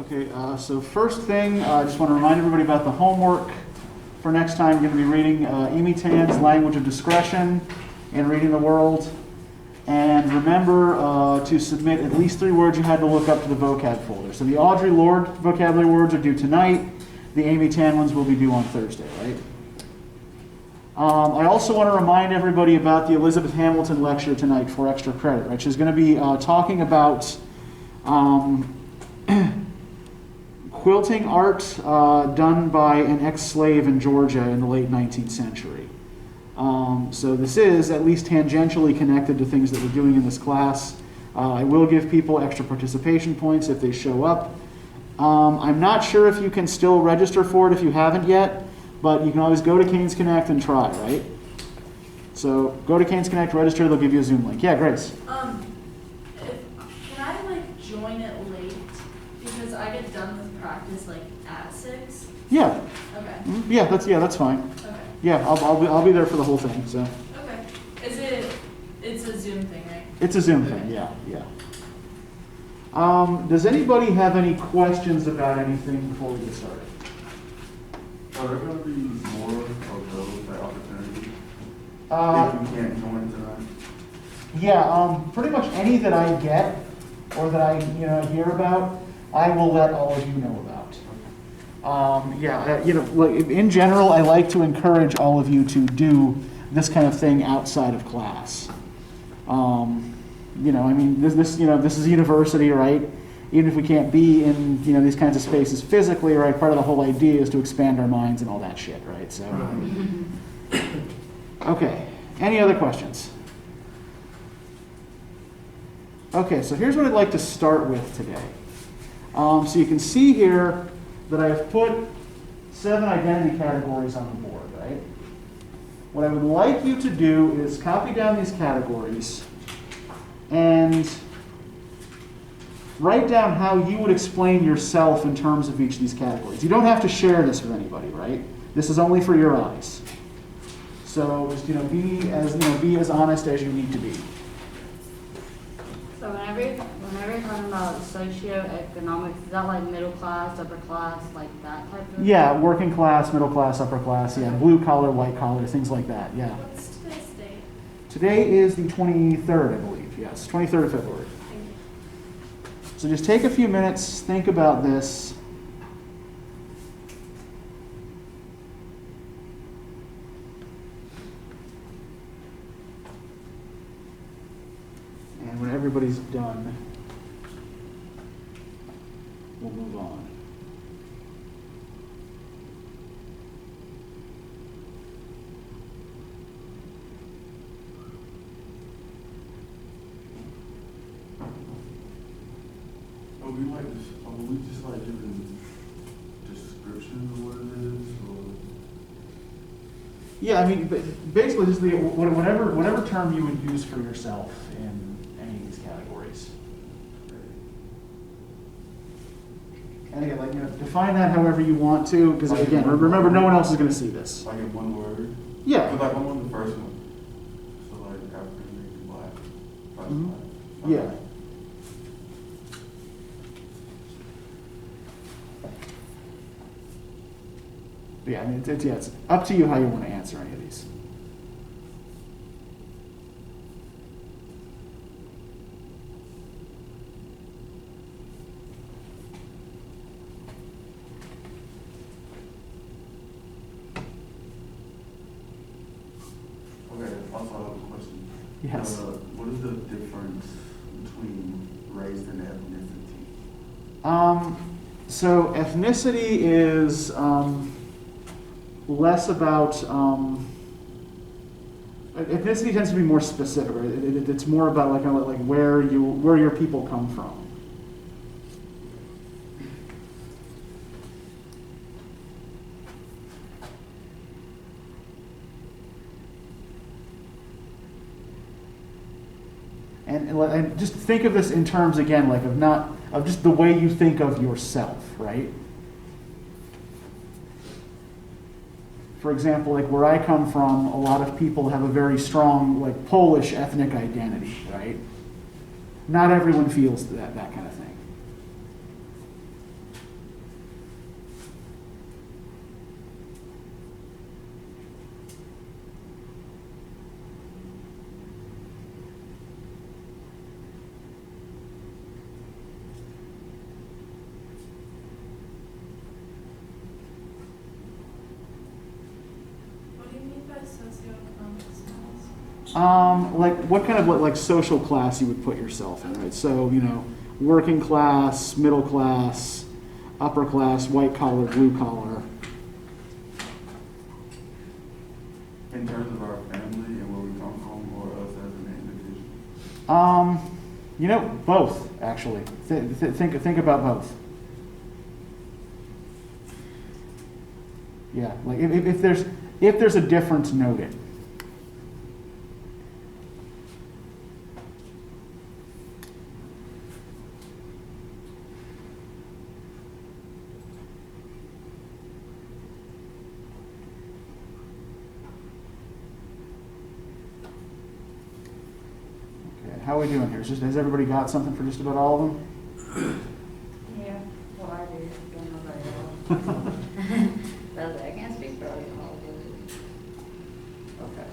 Okay, so first thing, I just want to remind everybody about the homework for next time. You're going to be reading Amy Tan's Language of Discretion and Reading the World. And remember to submit at least 3 words you had to look up to the vocab folder. So the Audre Lorde vocabulary words are due tonight. The Amy Tan ones will be due on Thursday, right? I also want to remind everybody about the Elizabeth Hamilton lecture tonight for extra credit, right? She's going to be talking about quilting art done by an ex-slave in Georgia in the late 19th century. So this is at least tangentially connected to things that we're doing in this class. I will give people extra participation points if they show up. I'm not sure if you can still register for it if you haven't yet, but you can always go to Canes Connect and try, right? So go to Canes Connect, register, they'll give you a Zoom link. Yeah, Grace? Can I join it late? Because I get done with practice at 6. Yeah. Okay. Yeah, that's fine. Okay. Yeah, I'll be there for the whole thing. So. Okay. It's a Zoom thing, right? It's a Zoom thing. Yeah. Does anybody have any questions about anything before we get started? Are there going to be more of those opportunities if you can't join tonight? Yeah, pretty much any that I get or that I hear about, I will let all of you know about. In general, I like to encourage all of you to do this kind of thing outside of class. This is a university, right? Even if we can't be in these kinds of spaces physically, right? Part of the whole idea is to expand our minds and all that shit, right? So, okay. Any other questions? Okay, so here's what I'd like to start with today. So you can see here that I have put 7 identity categories on the board, right? What I would like you to do is copy down these categories and write down how you would explain yourself in terms of each of these categories. You don't have to share this with anybody, right? This is only for your eyes. So just be as honest as you need to be. So whenever you're talking about socioeconomics, is that like middle class, upper class, like that type of? Yeah, working class, middle class, upper class, yeah, blue collar, white collar, things like that, yeah. What's today's date? Today is the 23rd, I believe, yes, 23rd of February. Thank you. So just take a few minutes, think about this. And when everybody's done, we'll move on. We just like giving descriptions of what it is, or? Yeah, I mean, basically, just whatever term you would use for yourself in any of these categories. And again, define that however you want to, because again, remember, no one else is going to see this. Like in one word? Yeah. But I'm on the first one. So African, Black, Black. Yeah. Yeah, I mean, it's up to you how you want to answer any of these. Okay, also I have a question. Yes. What is the difference between race and ethnicity? So ethnicity is less about ethnicity tends to be more specific. Right? It's more about like where your people come from. And just think of this in terms again, like of just the way you think of yourself, right? For example, like where I come from, a lot of people have a very strong like Polish ethnic identity, right? Not everyone feels that kind of thing. socioeconomic status? Like what kind of like social class you would put yourself in, right? So, working class, middle class, upper class, white collar, blue collar. In terms of our family and where we come from, or us as an individual? Both actually. Think about both. Yeah, like if there's a difference, note it. How are we doing here? Has everybody got something for just about all of them? Yeah, well, I do, don't know about y'all. But I can't speak for all y'all. Okay.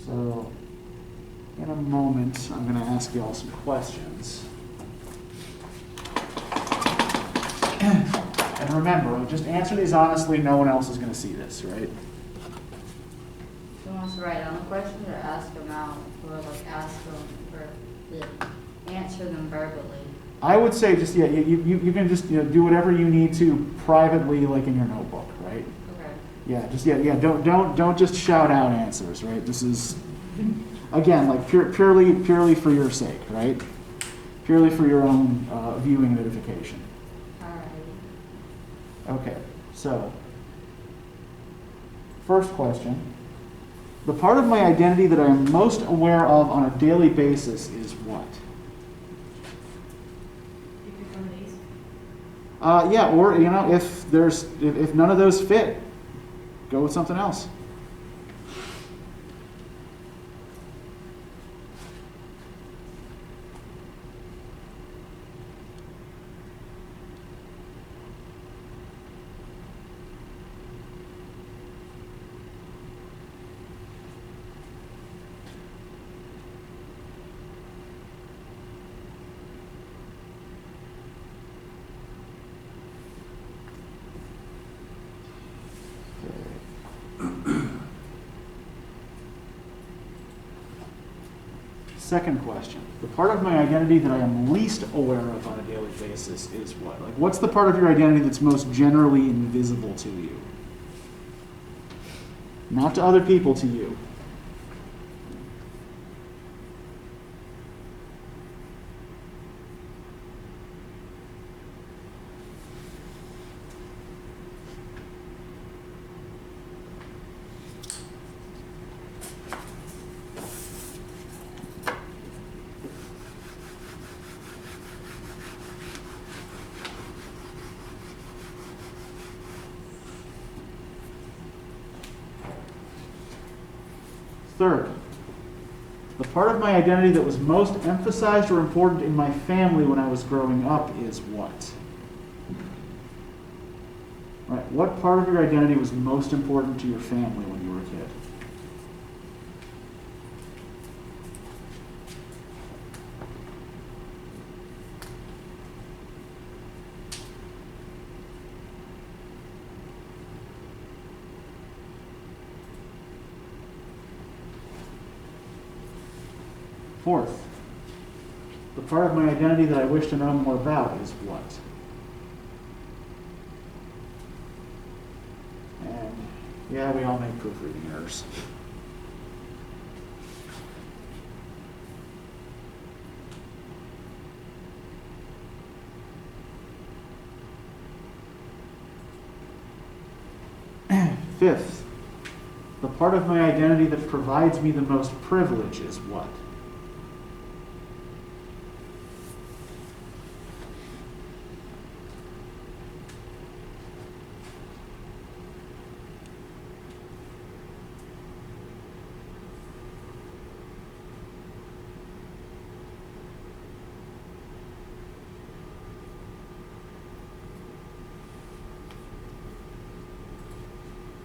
So, in a moment, I'm going to ask you all some questions. And remember, just answer these honestly. No one else is going to see this, right? Who wants to write down the questions or ask them out, or like ask them or answer them verbally? I would say just, you can just, do whatever you need to privately, like in your notebook, right? Okay. Don't just shout out answers, right? This is, again, like purely for your sake, right? Purely for your own viewing and edification. Okay, so, first question. The part of my identity that I am most aware of on a daily basis is what? You pick one of these. Yeah, or, if none of those fit, go with something else. Second question. The part of my identity that I am least aware of on a daily basis is what? Like, what's the part of your identity that's most generally invisible to you? Not to other people, to you. Third, the part of my identity that was most emphasized or important in my family when I was growing up is what? Right, what part of your identity was most important to your family when you were a kid? Fourth, the part of my identity that I wish to know more about is what? And yeah, we all make proofreading errors. Fifth, the part of my identity that provides me the most privilege is what?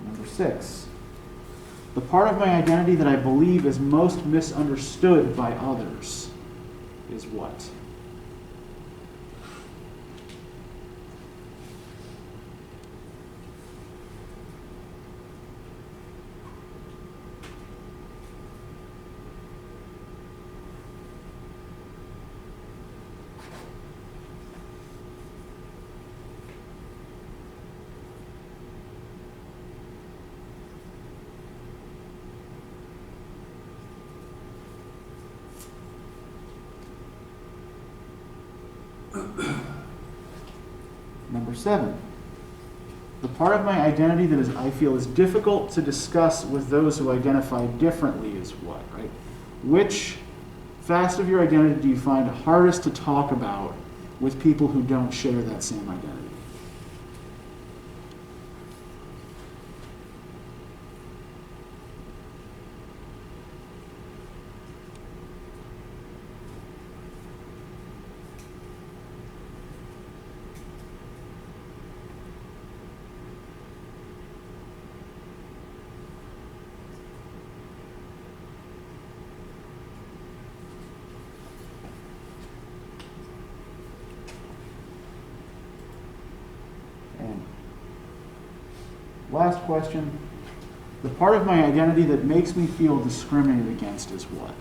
Number 6, the part of my identity that I believe is most misunderstood by others. is what? Number 7. The part of my identity that I feel is difficult to discuss with those who identify differently is what, right? Which facet of your identity do you find hardest to talk about with people who don't share that same identity? Last question. The part of my identity that makes me feel discriminated against is what?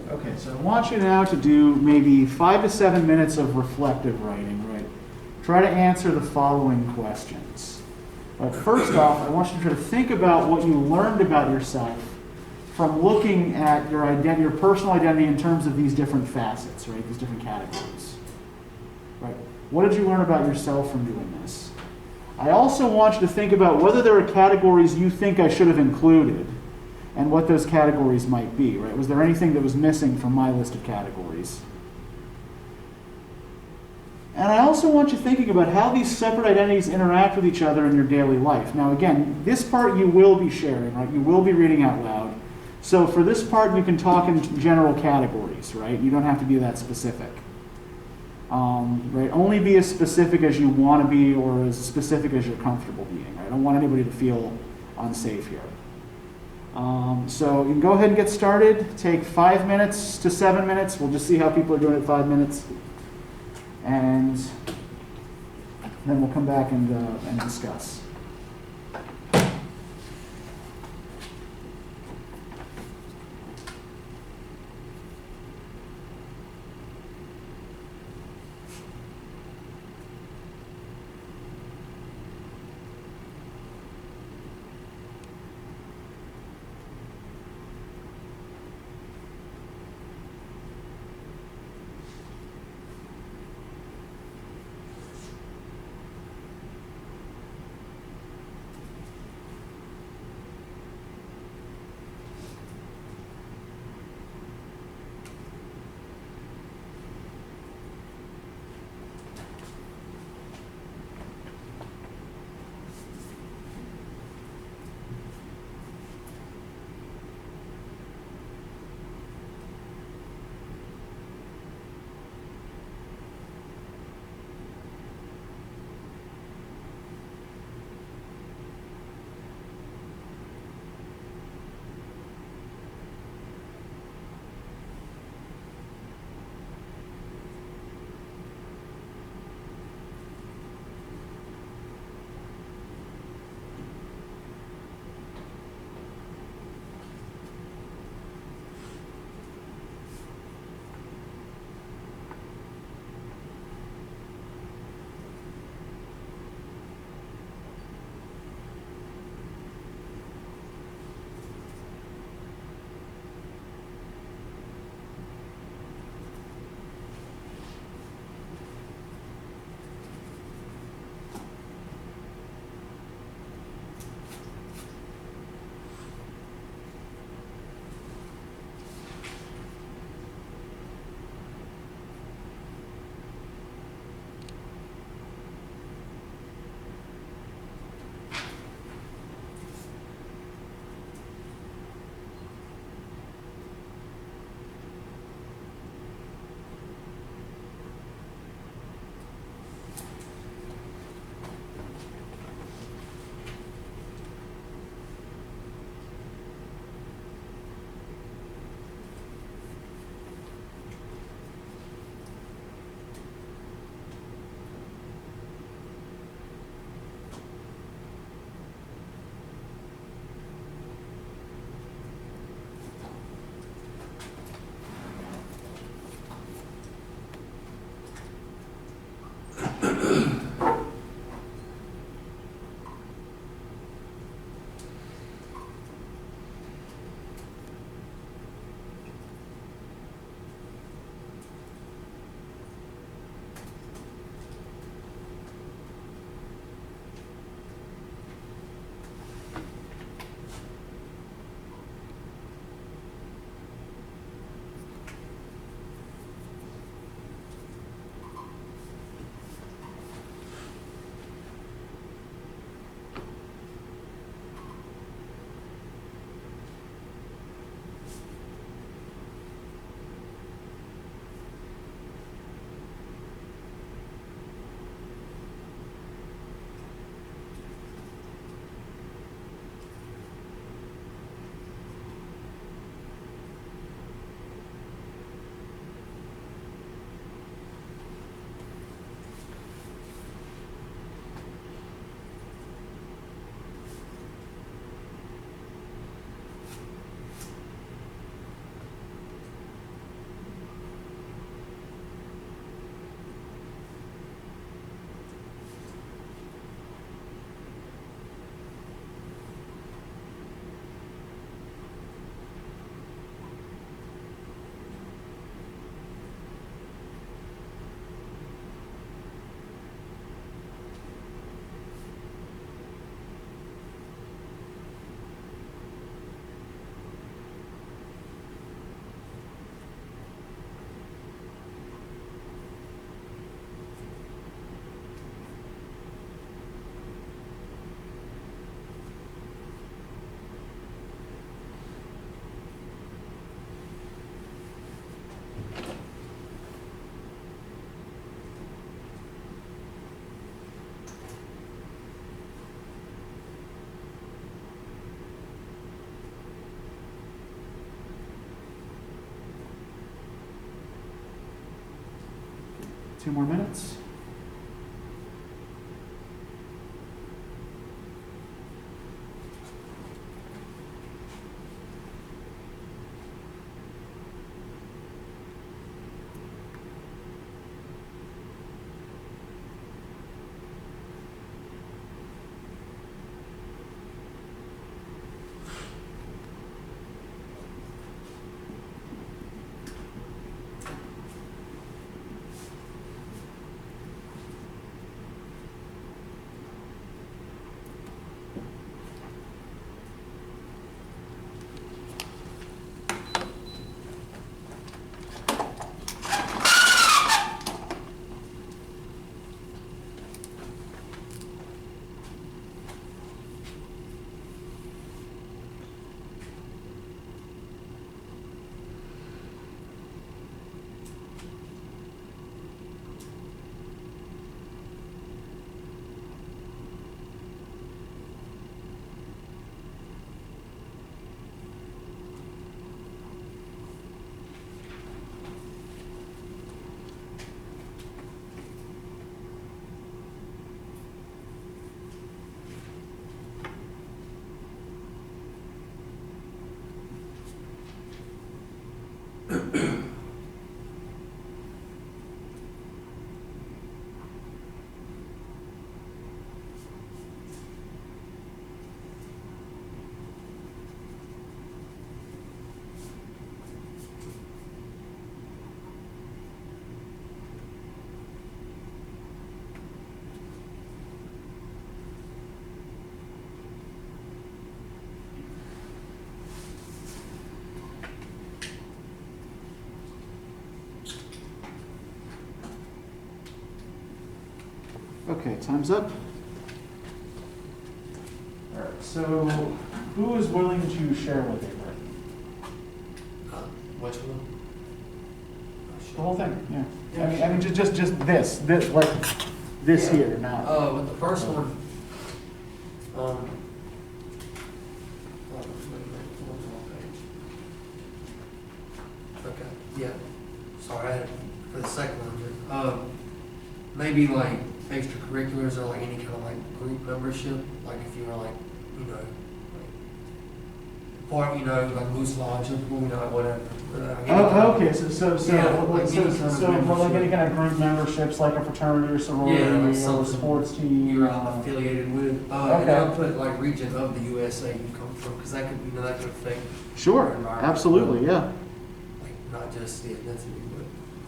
Okay, so I want you now to do maybe 5 to 7 minutes of reflective writing, right? Try to answer the following questions. First off, I want you to try to think about what you learned about yourself from looking at your identity, your personal identity in terms of these different facets, right? These different categories. Right? What did you learn about yourself from doing this? I also want you to think about whether there are categories you think I should have included and what those categories might be, right? Was there anything that was missing from my list of categories? And I also want you thinking about how these separate identities interact with each other in your daily life. Now again, this part you will be sharing, right? You will be reading out loud. So for this part, you can talk in general categories, right? You don't have to be that specific. Right? Only be as specific as you want to be or as specific as you're comfortable being. Right? I don't want anybody to feel unsafe here. So you can go ahead and get started. Take 5 minutes to 7 minutes. We'll just see how people are doing at 5 minutes. And then we'll come back and discuss. 2 more minutes. Okay, time's up. All right, so who is willing to share what they've written? Which one? The whole thing, yeah. I mean, just this, like this here now. With the first one, okay, yeah. Sorry, I had it for the second one. Maybe like extracurriculars or like any kind of like group membership, like if you were like, you know, like part, you know, like loose logic, you know, whatever. Okay, so like any kind of group memberships, like a fraternity or sorority or a sports team. You're affiliated with. And I'll put like region of the USA you come from, because that could, you know, that could affect. Sure, absolutely, yeah. Like not just the ethnicity,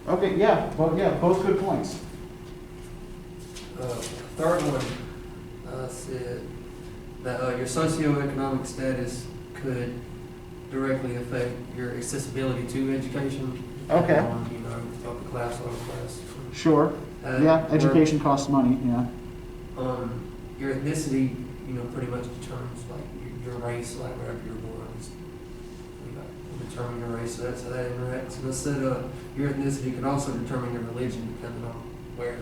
but. Okay, yeah, both good points. Third one said that your socioeconomic status could directly affect your accessibility to education. Okay. You know, upper class, lower class. Sure. Yeah, education costs money, yeah. Your ethnicity, you know, pretty much determines like your race, like wherever you're born. You know, determine your race, so that's how that interacts. And I said your ethnicity can also determine your religion, depending on where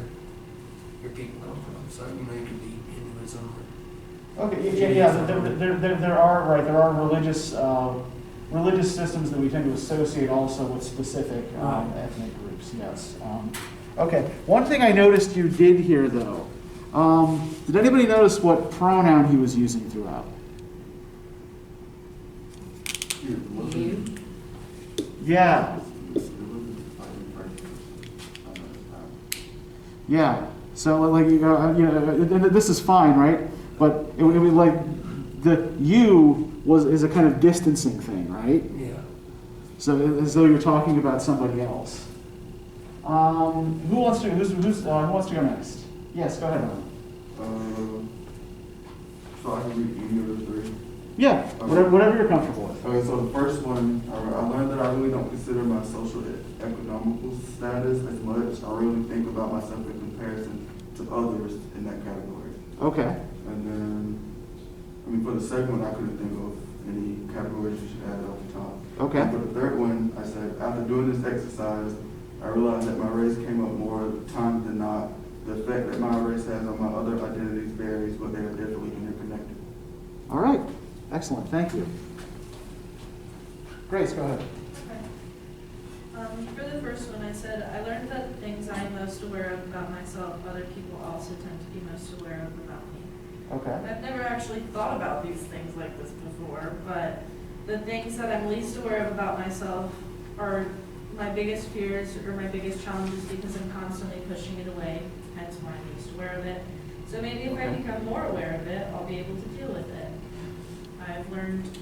your people come from. So, you know, it could be Hinduism or Okay, yeah. There are religious systems that we tend to associate also with specific ethnic groups. Yes. Okay. One thing I noticed you did here, though. Did anybody notice what pronoun he was using throughout? You. Yeah. Yeah. So like this is fine, right? But it would be like the you is a kind of distancing thing, right? yeah. So as though you're talking about somebody else. Who wants to go next? Yes, go ahead. So I can read any of the three. Yeah, whatever you're comfortable with. Okay, so the first one, I learned that I really don't consider my social economical status as much. I really think about myself in comparison to others in that category. Okay. And then, I mean, for the second one, I couldn't think of any categories you should add off the top. Okay. And for the third one, I said, after doing this exercise, I realized that my race came up more times than not. The effect that my race has on my other identities varies, but they are definitely interconnected. All right. Excellent. Thank you. Grace, go ahead. Okay. For the first one, I said, I learned that things I am most aware of about myself, other people also tend to be most aware of about me. Okay. I've never actually thought about these things like this before, but the things that I'm least aware of about myself are my biggest fears or my biggest challenges because I'm constantly pushing it away, hence why I'm least aware of it. So maybe if I become more aware of it, I'll be able to deal with it. I've learned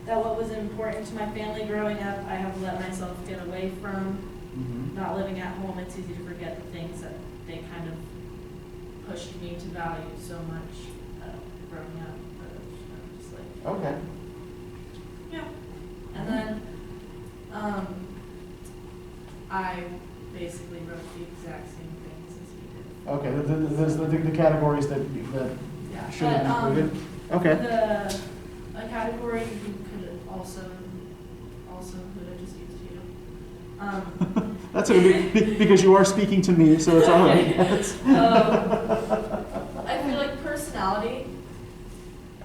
that what was important to my family growing up, I have let myself get away from. Mm-hmm. Not living at home, it's easy to forget the things that they kind of pushed me to value so much growing up. But I'm just like, Okay. yeah. And then I basically wrote the exact same things as he did. Okay, the categories that Yeah. should have But, been included? Okay. A category you could also include, I just used you. That's okay, because you are speaking to me, so it's all right. I feel like personality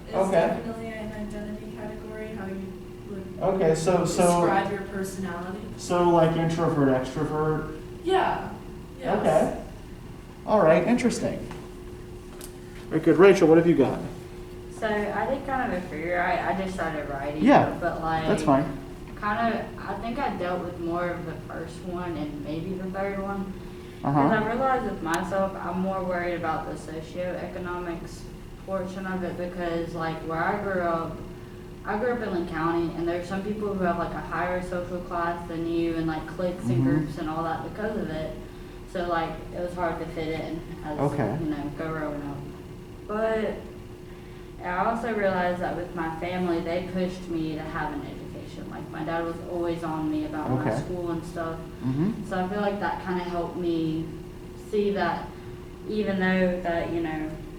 is Okay. definitely an identity category, how you would Okay, so describe your personality. so like introvert, extrovert. Yeah. Yes. Okay. All right, interesting. Very good. Rachel, what have you got? So I did kind of a figure. I just started writing. Yeah, But like. That's fine. Kind of, I think I dealt with more of the first one and maybe the third one. Because Uh-huh. I realized with myself, I'm more worried about the socioeconomics portion of it because, like, where I grew up in Linn County, and there's some people who have like a higher social class than you, and like cliques and Mhm. groups and all that because of it. So like, it was hard to fit in as Okay. growing up. But I also realized that with my family, they pushed me to have an education. Like my dad was always on me about my Okay. school and stuff. Mm-hmm. So I feel like that kind of helped me see that even though that,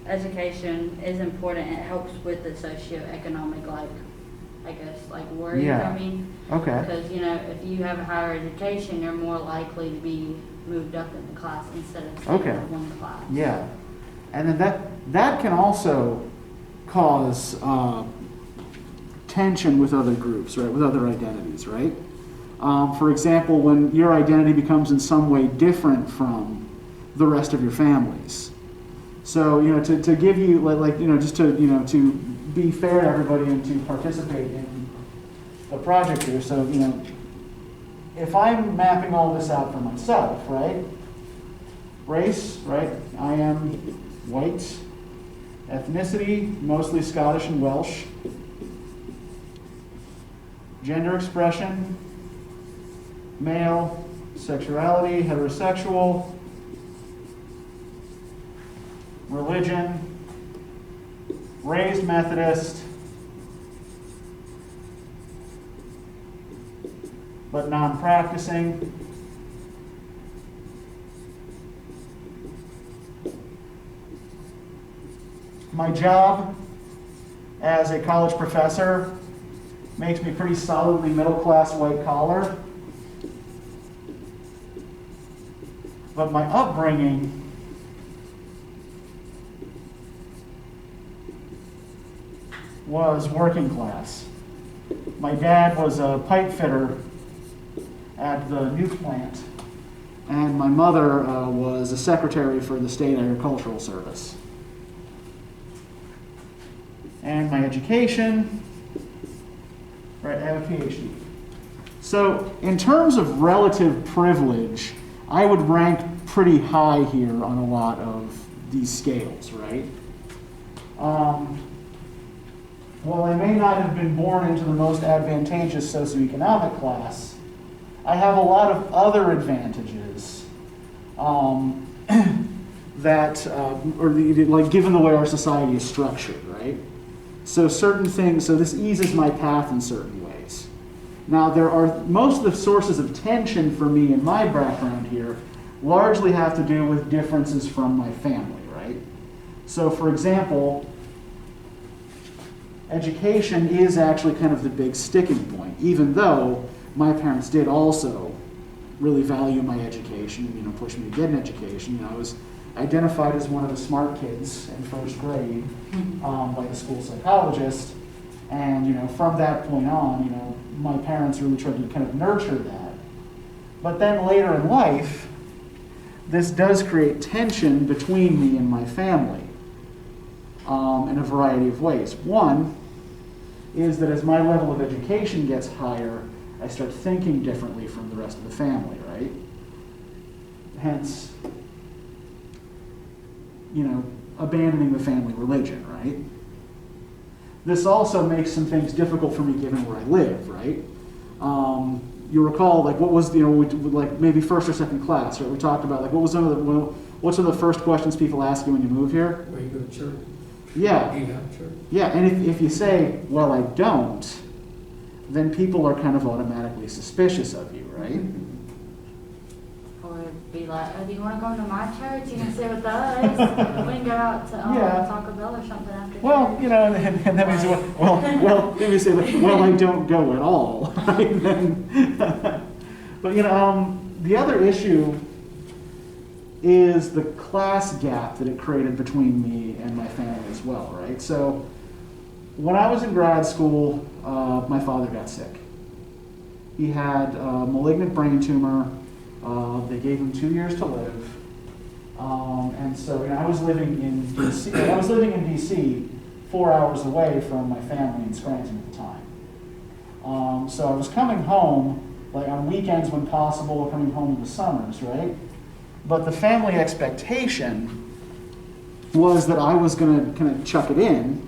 education is important, it helps with the socioeconomic, like, I guess, like worries, Yeah. I mean. Okay. Because, if you have a higher education, you're more likely to be moved up in the class instead of staying Okay. in one class. Yeah. And then that can also cause tension with other groups, right? With other identities, right? For example, when your identity becomes in some way different from the rest of your family's. So, to give you, just to be fair to everybody and to participate in the project here. So, if I'm mapping all this out for myself, right? Race, right? I am white. Ethnicity, mostly Scottish and Welsh. Gender expression, male. Sexuality, heterosexual. Religion, raised Methodist, but non-practicing. My job as a college professor makes me pretty solidly middle-class white collar. But my upbringing was working class. My dad was a pipe fitter at the nuke plant, and my mother was a secretary for the state agricultural service. And my education, right, I have a PhD. So in terms of relative privilege, I would rank pretty high here on a lot of these scales, right? While I may not have been born into the most advantageous socioeconomic class, I have a lot of other advantages given the way our society is structured, right? So so this eases my path in certain ways. Now, most of the sources of tension for me in my background here largely have to do with differences from my family, right? So, for example, education is actually kind of the big sticking point, even though my parents did also really value my education, push me to get an education. I was identified as one of the smart kids in first grade by the school psychologist, and from that point on, my parents really tried to kind of nurture that. But then later in life, this does create tension between me and my family in a variety of ways. One is that as my level of education gets higher, I start thinking differently from the rest of the family, right? Hence, abandoning the family religion, right? This also makes some things difficult for me given where I live, right? You recall, like, what was, like maybe first or second class, right? We talked about, like, what's some of the first questions people ask you when you move here? Where you go to church? Yeah. Do you have church? Yeah, and if you say, well, I don't, then people are kind of automatically suspicious of you, right? Or be like, oh, do you want to go to my church? You can sit with us. We can go out to Yeah. Taco Bell or something after Well, church. and then we say, well, then we say, well, I don't go at all, right? But the other issue is the class gap that it created between me and my family as well, right? So when I was in grad school, my father got sick. He had a malignant brain tumor. They gave him 2 years to live. And so I was living in DC. I was living in DC 4 hours away from my family in Scranton at the time. So I was coming home, like on weekends when possible, or coming home in the summers, right? But the family expectation was that I was going to kind of chuck it in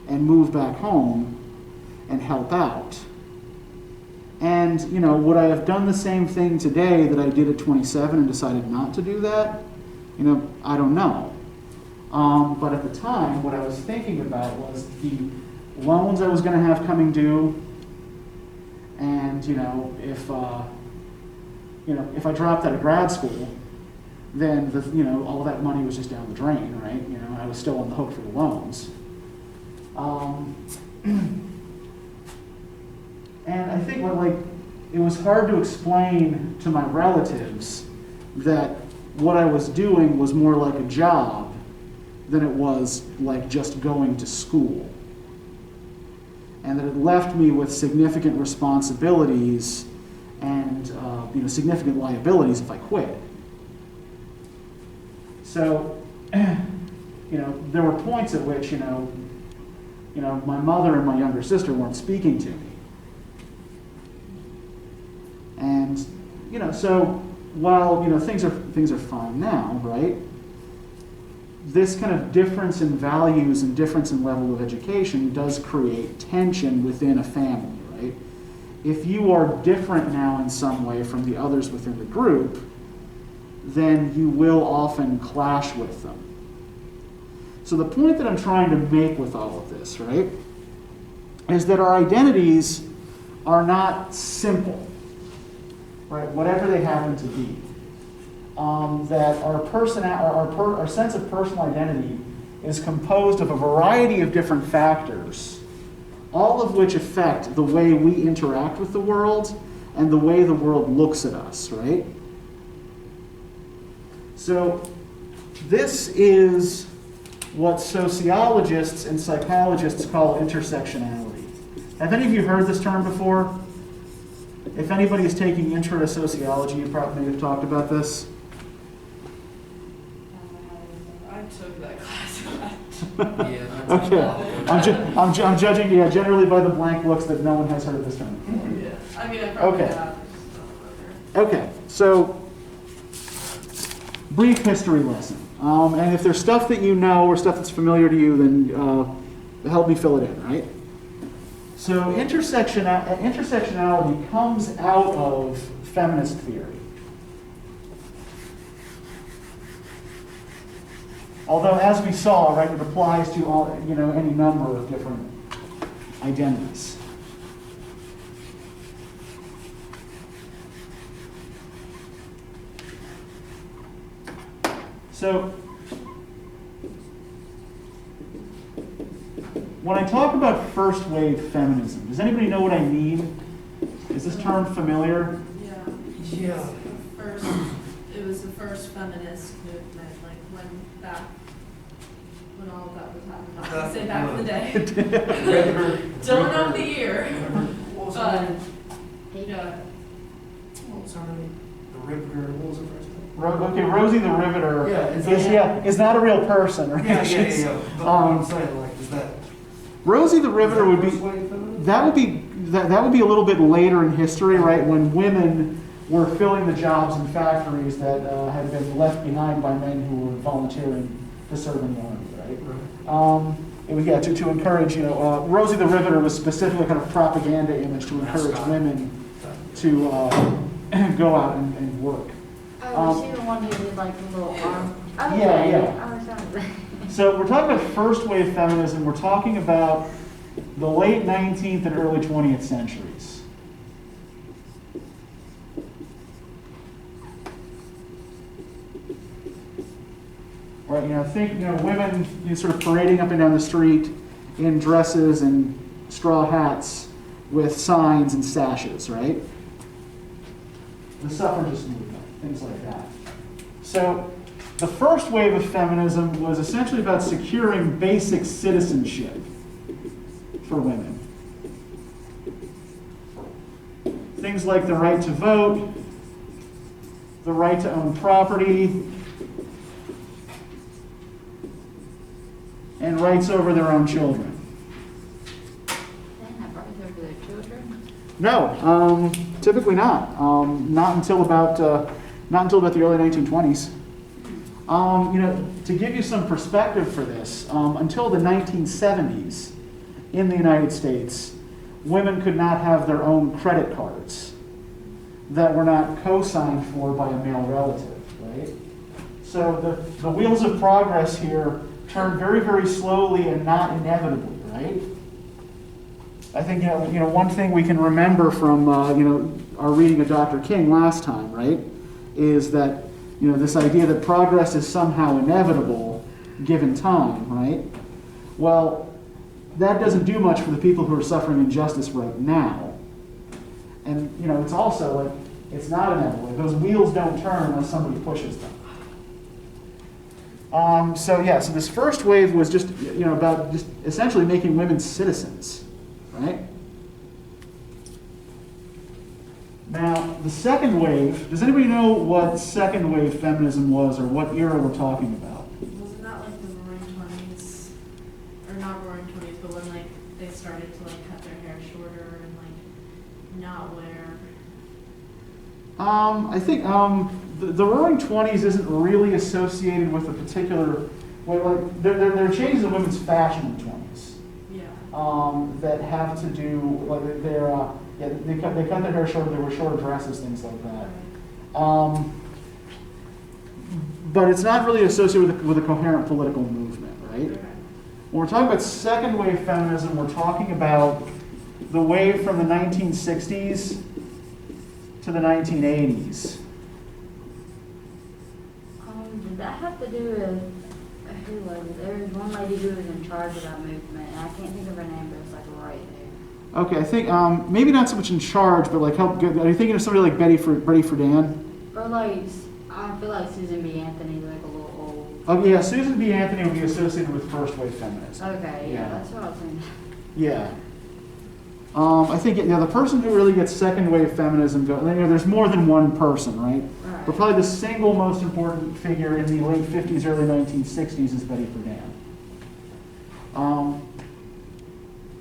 and move back home and help out. And, would I have done the same thing today that I did at 27 and decided not to do that? I don't know. But at the time, what I was thinking about was the loans I was going to have coming due, and, if I dropped out of grad school, then all that money was just down the drain, right? I was still on the hook for the loans. And I think it was hard to explain to my relatives that what I was doing was more like a job than it was like just going to school. And that it left me with significant responsibilities and significant liabilities if I quit. So, there were points at which, my mother and my younger sister weren't speaking to me. And, so while, things are fine now, right? This kind of difference in values and difference in level of education does create tension within a family, right? If you are different now in some way from the others within the group, then you will often clash with them. So the point that I'm trying to make with all of this, right, is that our identities are not simple, right, whatever they happen to be. That our sense of personal identity is composed of a variety of different factors, all of which affect the way we interact with the world and the way the world looks at us, right? So this is what sociologists and psychologists call intersectionality. Have any of you heard this term before? If anybody is taking intro to sociology, you probably may have talked about this. I took that class. Yeah. That's Okay. I'm judging, generally by the blank looks that no one has heard this term. Yeah, I mean, I probably Okay. have. Okay, so brief history lesson. And if there's stuff that you know or stuff that's familiar to you, then help me fill it in, right? So intersectionality comes out of feminist theory. Although, as we saw, right, it applies to all, any number of different identities. So, when I talk about first wave feminism, does anybody know what I mean? Is this term familiar? Yeah. It was the first feminist movement, like when all of that was happening. Not gonna say back in the day. Don't know the year. But what's her name? The Riveter, what was her first name? Okay, Rosie the Riveter Yeah, is not a real person, right? Yeah. But I'm saying, like, is that Rosie the Riveter would be first wave feminism? that would be a little bit later in history, right? When women were filling the jobs in factories that had been left behind by men who were volunteering to serve in the army, right? Right. It was to encourage, Rosie the Riveter was specifically kind of propaganda image to encourage Mascot. women to go out and work. Oh, was she the one who did like the little arm? Oh, Yeah, okay. yeah. I was trying to So we're talking about first wave feminism. We're talking about the late 19th and early 20th centuries. Right, think, women sort of parading up and down the street in dresses and straw hats with signs and sashes, right? The suffragist movement, things like that. So the first wave of feminism was essentially about securing basic citizenship for women. Things like the right to vote, the right to own property, and rights over their own children. They didn't have rights over their children. No, typically not. Not until about the early 1920s. To give you some perspective for this, until the 1970s in the United States, women could not have their own credit cards that were not co-signed for by a male relative, right? So the wheels of progress here turn very, very slowly and not inevitably, right? I think, one thing we can remember from, our reading of Dr. King last time, right, is that, this idea that progress is somehow inevitable given time, right? Well, that doesn't do much for the people who are suffering injustice right now. And, it's also like, it's not inevitable. Those wheels don't turn unless somebody pushes them. So this first wave was just, about just essentially making women citizens, right? Now, the second wave, does anybody know what second wave feminism was or what era we're talking about? Wasn't that like the roaring 20s? Or not roaring 20s, but when like they started to like cut their hair shorter and like not wear. I think the roaring 20s isn't really associated with a particular, like there are changes in women's fashion in the 20s. Yeah. That have to do, like they cut their hair short, there were shorter dresses, things like that. But it's not really associated with a coherent political movement, right? Okay. When we're talking about second wave feminism, we're talking about the wave from the 1960s to the 1980s. Did that have to do with, who was it? There was one lady who was in charge of that movement, and I can't think of her name, but it's like right there. Okay, I think maybe not so much in charge, but like help. Are you thinking of somebody like Betty Friedan? Or like, I feel like Susan B. Anthony's like a little old. Oh yeah, Susan B. Anthony would be associated with first wave feminism. Okay, yeah, that's what I was thinking. Yeah. I think the person who really gets second wave feminism going, there's more than one person, right? Right. But probably the single most important figure in the late 50s, early 1960s is Betty Friedan.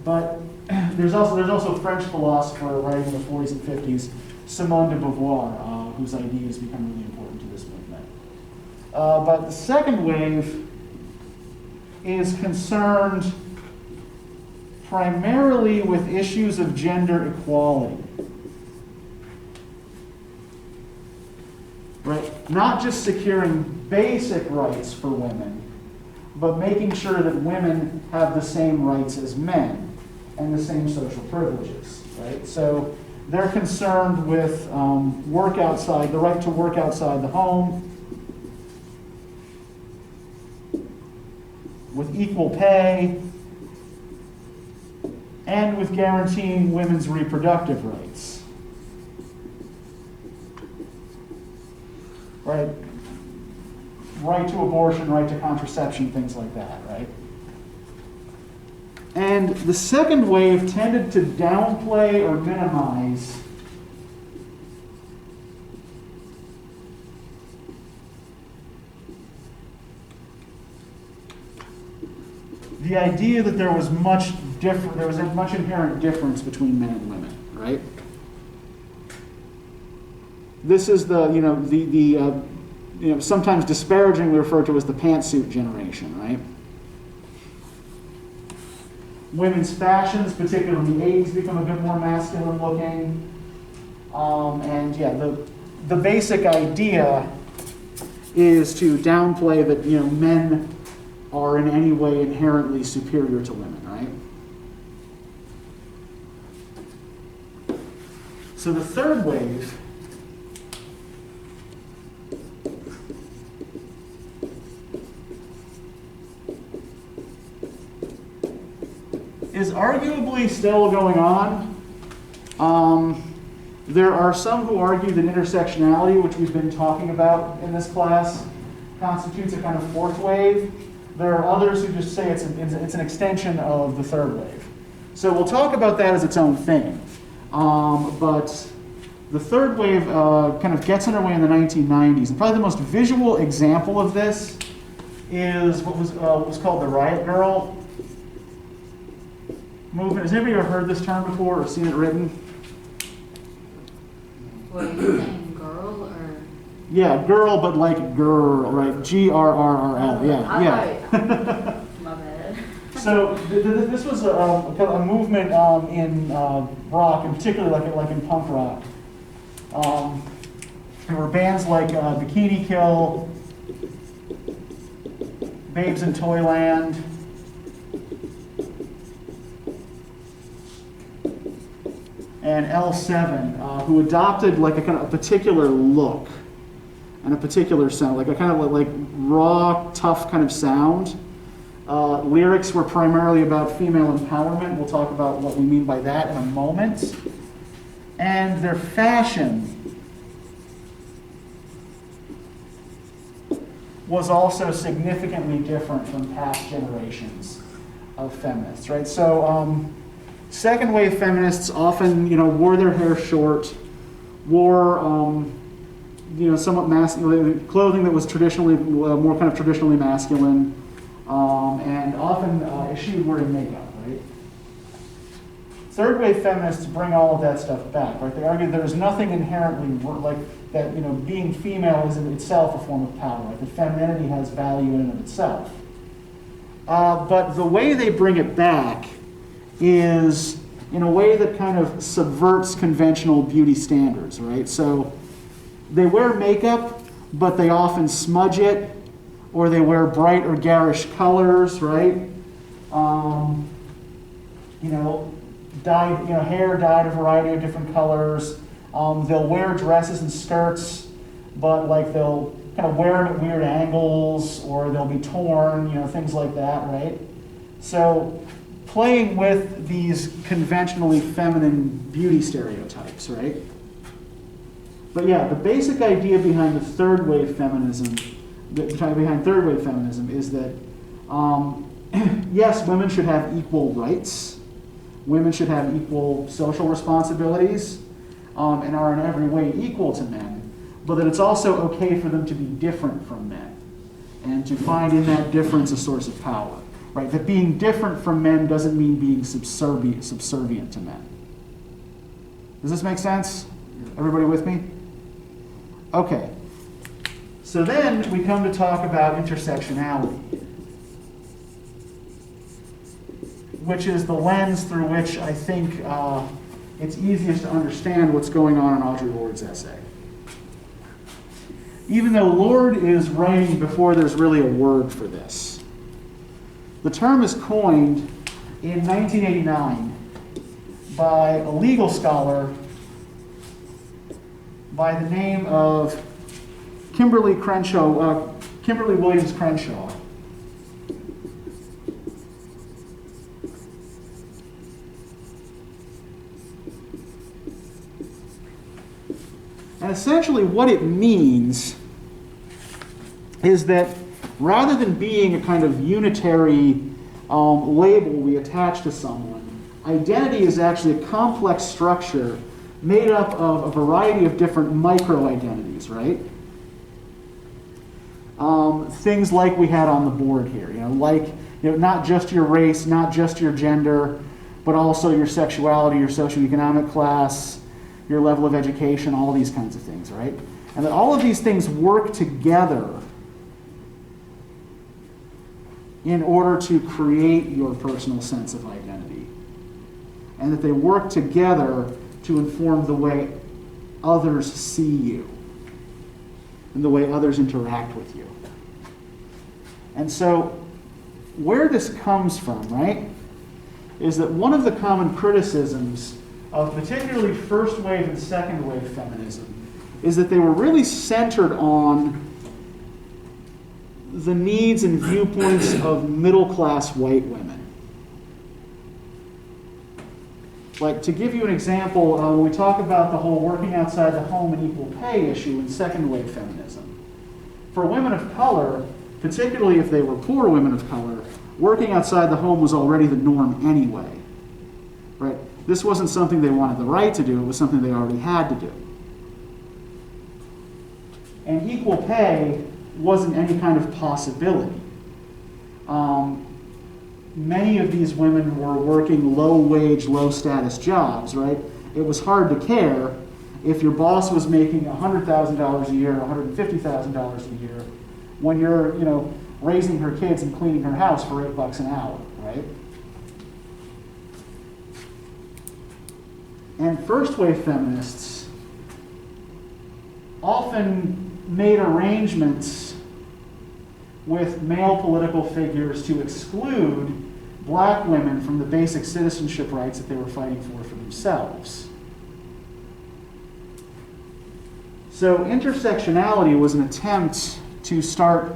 But there's also a French philosopher writing in the 40s and 50s, Simone de Beauvoir, whose ideas become really important to this movement. But the second wave is concerned primarily with issues of gender equality. Right? Not just securing basic rights for women, but making sure that women have the same rights as men and the same social privileges. Right? So they're concerned with work outside, the right to work outside the home, with equal pay, and with guaranteeing women's reproductive rights. Right? Right to abortion, right to contraception, things like that, right? And the second wave tended to downplay or minimize the idea that there was much inherent difference between men and women, right? This is the sometimes disparagingly referred to as the pantsuit generation, right? Women's fashions, particularly in the 80s, become a bit more masculine looking. The basic idea is to downplay that men are in any way inherently superior to women, right? So the third wave is arguably still going on. There are some who argue that intersectionality, which we've been talking about in this class, constitutes a kind of fourth wave. There are others who just say it's an extension of the third wave. So we'll talk about that as its own thing. But the third wave kind of gets underway in the 1990s. And probably the most visual example of this is what was called the Riot Girl movement. Has anybody ever heard this term before or seen it written? What are you saying, girl or? Yeah, girl, but like girl, right? G-R-R-R-L, yeah. My bad. So this was a movement in rock, and particularly like in punk rock. There were bands like Bikini Kill, Babes in Toyland, and L7, who adopted like a kind of a particular look and a particular sound, like a kind of like raw, tough kind of sound. Lyrics were primarily about female empowerment. We'll talk about what we mean by that in a moment. And their fashion was also significantly different from past generations of feminists, right? So, second wave feminists often, wore their hair short, wore, somewhat masculine clothing that was traditionally more kind of traditionally masculine, and often eschewed wearing makeup, right? Third wave feminists bring all of that stuff back, right? They argue there's nothing inherently like that. Being female is in itself a form of power, right? That femininity has value in and of itself. But the way they bring it back is in a way that kind of subverts conventional beauty standards, right? So they wear makeup, but they often smudge it, or they wear bright or garish colors, right? Hair dyed a variety of different colors. They'll wear dresses and skirts, but like they'll kind of wear them at weird angles, or they'll be torn, things like that, right? So playing with these conventionally feminine beauty stereotypes, right? But yeah, the basic idea behind third wave feminism is that yes, women should have equal rights, women should have equal social responsibilities, and are in every way equal to men, but that it's also okay for them to be different from men, and to find in that difference a source of power. Right, that being different from men doesn't mean being subservient to men. Does this make sense? Everybody with me? Okay. So then we come to talk about intersectionality, which is the lens through which I think it's easiest to understand what's going on in Audre Lorde's essay. Even though Lorde is writing before there's really a word for this. The term is coined in 1989 by a legal scholar by the name of Kimberly Williams Crenshaw. And essentially what it means is that rather than being a kind of unitary label we attach to someone, identity is actually a complex structure made up of a variety of different micro-identities, right? Things like we had on the board here, not just your race, not just your gender, but also your sexuality, your socioeconomic class, your level of education, all these kinds of things, right? And that all of these things work together in order to create your personal sense of identity. And that they work together to inform the way others see you and the way others interact with you. And so, where this comes from, right, is that one of the common criticisms of particularly first wave and second wave feminism is that they were really centered on the needs and viewpoints of middle-class white women. Like, to give you an example, when we talk about the whole working outside the home and equal pay issue in second wave feminism, for women of color, particularly if they were poor women of color, working outside the home was already the norm anyway. Right? This wasn't something they wanted the right to do, it was something they already had to do. And equal pay wasn't any kind of possibility. Many of these women were working low-wage, low-status jobs, right? It was hard to care if your boss was making $100,000 a year, $150,000 a year, when you're, raising her kids and cleaning her house for $8 an hour, right? And first-wave feminists often made arrangements with male political figures to exclude black women from the basic citizenship rights that they were fighting for themselves. So intersectionality was an attempt to start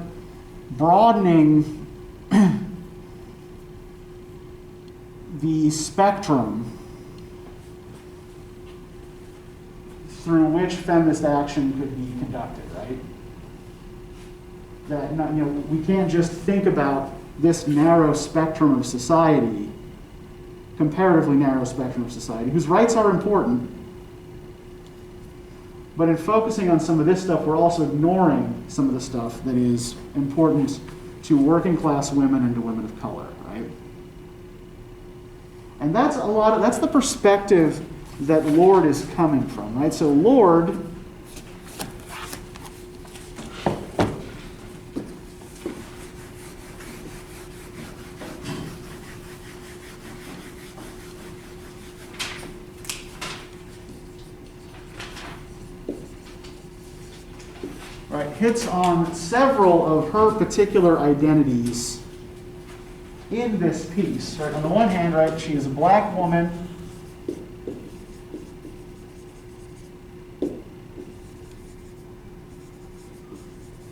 broadening the spectrum through which feminist action could be conducted, right? That we can't just think about this narrow spectrum of society, comparatively narrow spectrum of society, whose rights are important, but in focusing on some of this stuff, we're also ignoring some of the stuff that is important to working class women and to women of color, right? And that's that's the perspective that Lorde is coming from, right? So Lorde hits on several of her particular identities in this piece. Right? On the one hand, right, she is a black woman.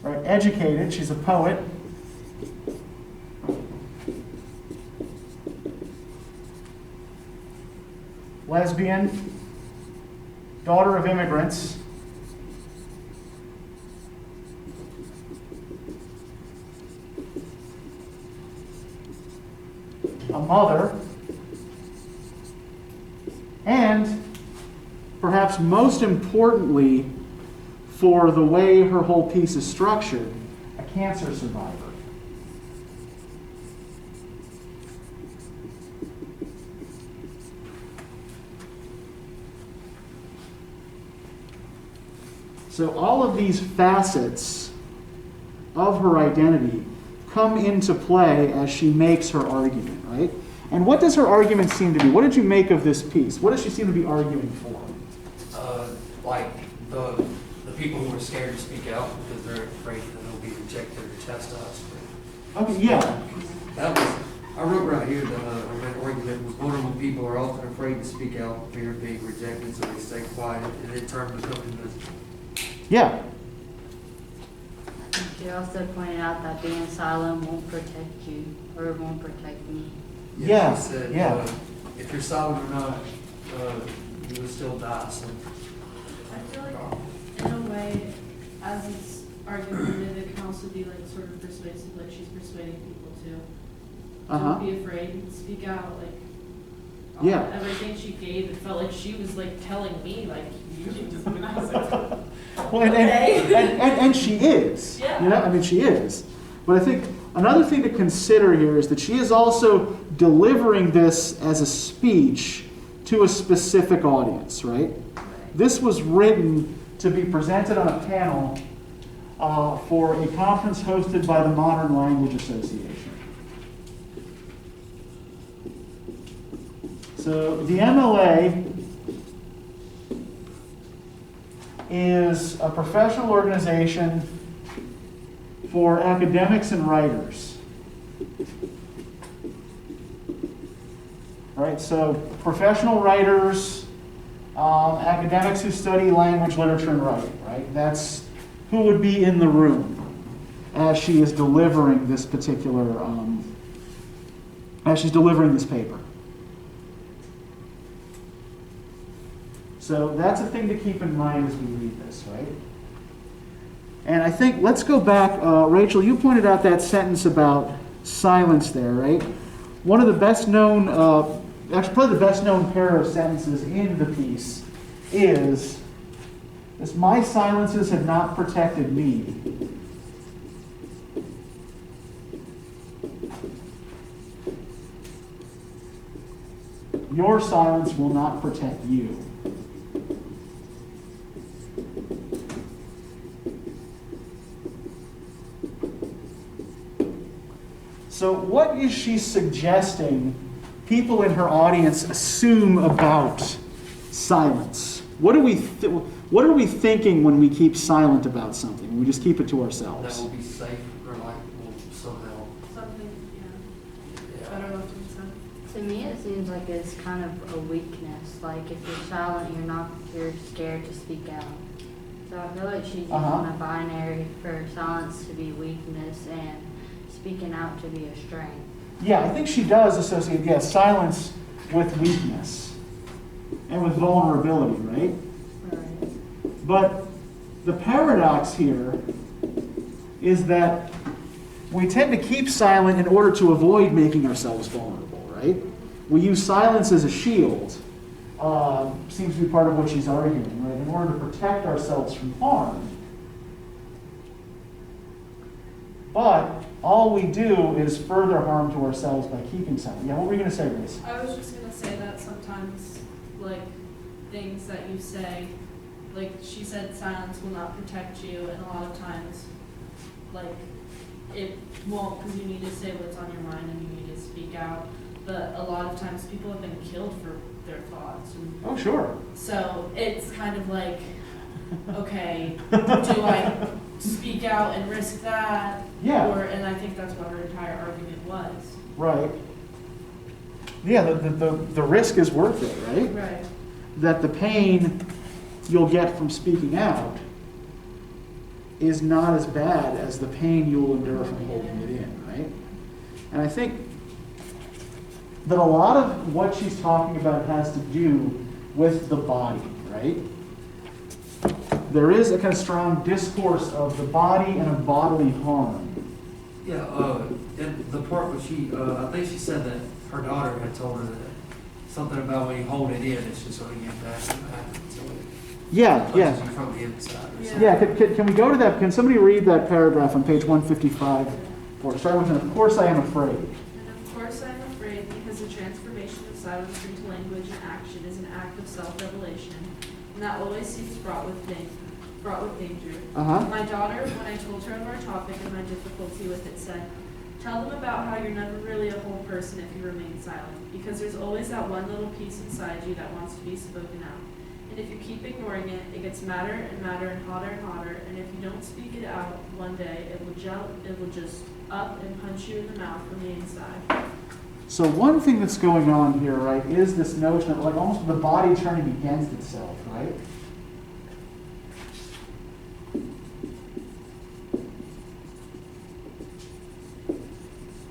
Right, educated, she's a poet. Lesbian, daughter of immigrants. A mother, and perhaps most importantly, for the way her whole piece is structured, a cancer survivor. So all of these facets of her identity come into play as she makes her argument, right? And what does her argument seem to be? What did you make of this piece? What does she seem to be arguing for? Like the people who are scared to speak out because they're afraid that they'll be rejected or chastised. Okay, yeah. I wrote right here that my argument was vulnerable people are often afraid to speak out for fear of being rejected, so they stay quiet and in turn become invisible. Yeah. She also pointed out that being silent won't protect you, or it won't protect me. Yeah, She said, yeah. If you're silent or not, you will still die. So. I feel like, in a way, as it's argumentative, it can also be like sort of persuasive, like she's persuading people to Uh-huh. don't be afraid, speak out, like Yeah. Everything she gave, it felt like she was like telling me, like, you should just, and I was like, Well, and she is. Yeah. You know, I mean, she is. But I think another thing to consider here is that she is also delivering this as a speech to a specific audience, right? This was written to be presented on a panel for a conference hosted by the Modern Language Association. So the MLA is a professional organization for academics and writers. Right, so professional writers, academics who study language, literature, and writing, right? That's who would be in the room as she is delivering this particular, as she's delivering this paper. So that's a thing to keep in mind as we read this, right? And I think, let's go back, Rachel, you pointed out that sentence about silence there, right? One of the best known, actually probably the best known pair of sentences in the piece is, this, my silences have not protected me. Your silence will not protect you. So what is she suggesting people in her audience assume about silence? What are we thinking when we keep silent about something? When we just keep it to That ourselves? will be safe, or like, will somehow, something, yeah. I don't know what to say. To me, it seems like it's kind of a weakness. Like if you're silent, you're scared to speak out. So I feel like she's using a binary for silence to be weakness and speaking out to be a strength. Yeah, I think she does associate, silence with weakness and with vulnerability, right? Right. But the paradox here is that we tend to keep silent in order to avoid making ourselves vulnerable, right? We use silence as a shield. Seems to be part of what she's arguing, right? In order to protect ourselves from harm. But all we do is further harm to ourselves by keeping silent. Yeah, what were you going to say, Grace? I was just gonna say that sometimes, like, things that you say, like, she said silence will not protect you, and a lot of times, like, it won't, because you need to say what's on your mind and you need to speak out. But a lot of times people have been killed for their thoughts. And Oh, sure. so it's kind of like, okay, do I speak out and risk that? Yeah. And I think that's what her entire argument was. Right. Yeah, the risk is worth it, right? Right. That the pain you'll get from speaking out is not as bad as the pain you'll endure from holding it in, right? And I think that a lot of what she's talking about has to do with the body, right? There is a kind of strong discourse of the body and of bodily harm. yeah, and the part where she, I think she said that her daughter had told her that something about when you hold it in, it's just going to get back and back until it Yeah, yeah. punches you from the inside or Yeah. something. Yeah, can we go to that? Can somebody read that paragraph on page 155? Starting with, of course I am afraid. And of course I'm afraid, because the transformation of silence into language and action is an act of self-revelation, and that always seems fraught with danger. Uh-huh. My daughter, when I told her of our topic and my difficulty with it, said, tell them about how you're never really a whole person if you remain silent, because there's always that one little piece inside you that wants to be spoken out. And if you keep ignoring it, it gets madder and madder and hotter, and if you don't speak it out, one day it will just up and punch you in the mouth from the inside. So one thing that's going on here, right, is this notion of like almost the body turning against itself, right?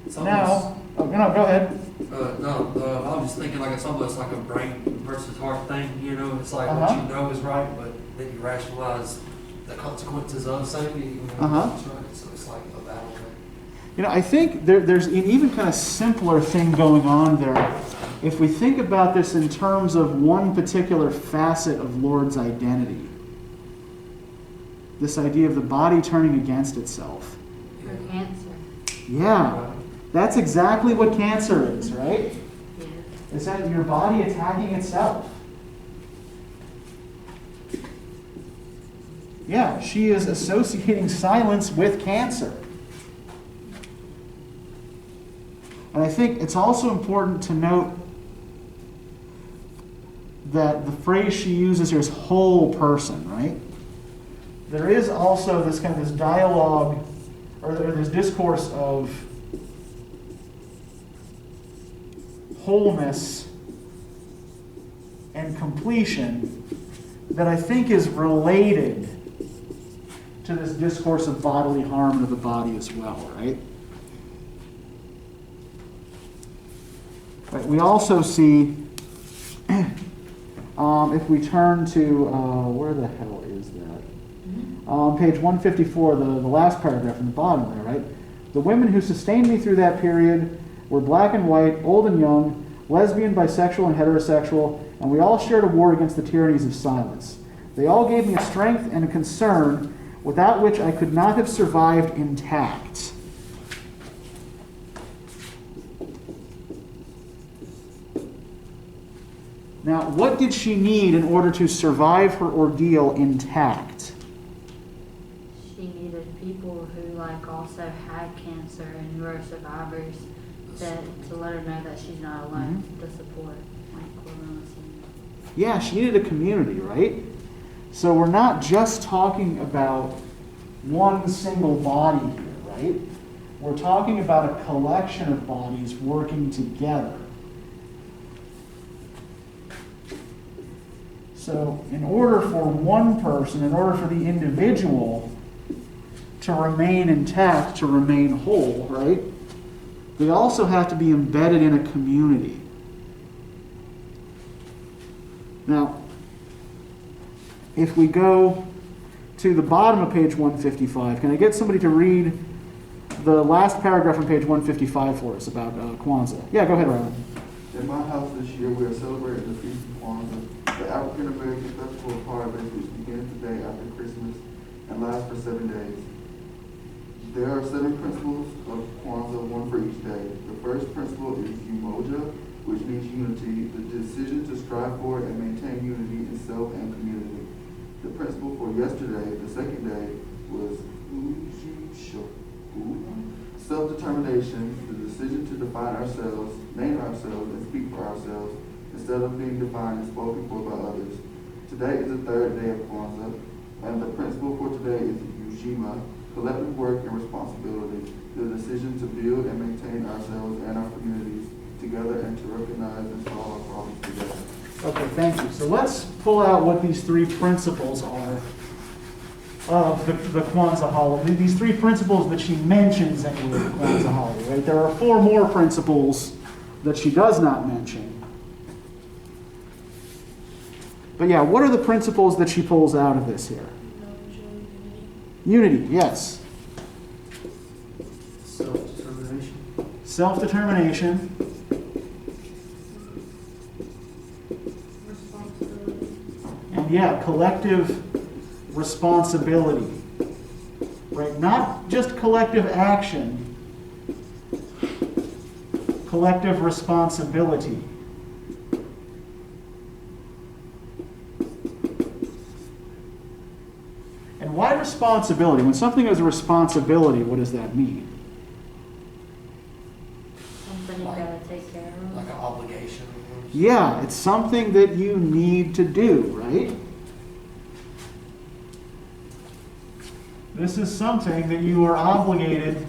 It's Now, almost- no, go ahead. I was just thinking like it's almost like a brain versus heart thing, you know? It's like what Uh-huh. you know is right, but then you rationalize the consequences of saying it, even though Uh-huh. it's right. So it's like a battle. You know, I think there's an even kind of simpler thing going on there if we think about this in terms of one particular facet of Lorde's identity, this idea of the body turning against itself. Or cancer. Yeah, that's exactly what cancer is, right? Yeah. It's that your body attacking itself. Yeah, she is associating silence with cancer. And I think it's also important to note that the phrase she uses here is whole person, right? There is also this kind of this dialogue, or this discourse of wholeness and completion that I think is related to this discourse of bodily harm to the body as well, right? But we also see, if we turn to, where the hell is that? Page 154, the last paragraph in the bottom there, right? The women who sustained me through that period were black and white, old and young, lesbian, bisexual, and heterosexual, and we all shared a war against the tyrannies of silence. They all gave me a strength and a concern without which I could not have survived intact. Now, what did she need in order to survive her ordeal intact? She needed people who like also had cancer and who are survivors to let her know that she's not alone, to support, like Corwin was saying. Yeah, she needed a community, right? So we're not just talking about one single body here, right? We're talking about a collection of bodies working together. So in order for one person, in order for the individual to remain intact, to remain whole, right? They also have to be embedded in a community. Now, if we go to the bottom of page 155, can I get somebody to read the last paragraph on page 155 for us about Kwanzaa? Yeah, go ahead, Ryan. In my house this year, we are celebrating the Feast of Kwanzaa, the African American festival of harvest, which begins today after Christmas and lasts for 7 days. There are 7 principles of Kwanzaa, one for each day. The first principle is umoja, which means unity, the decision to strive for and maintain unity in self and community. The principle for yesterday, the second day, was self-determination, the decision to define ourselves, name ourselves, and speak for ourselves, instead of being defined and spoken for by others. Today is the third day of Kwanzaa, and the principle for today is ujima, collective work and responsibility, the decision to build and maintain ourselves and our communities together and to recognize and solve our problems together. Okay, thank you. So let's pull out what these 3 principles are of the Kwanzaa holiday. These 3 principles that she mentions in the Kwanzaa holiday, right? There are 4 more principles that she does not mention. But yeah, what are the principles that she pulls out of this here? Unity, yes. Self-determination. Self-determination. Responsibility. And yeah, collective responsibility. Right? Not just collective action, collective responsibility. And why responsibility? When something is a responsibility, what does that mean? Something you gotta take care of. Like an obligation. Yeah, it's something that you need to do, right? This is something that you are obligated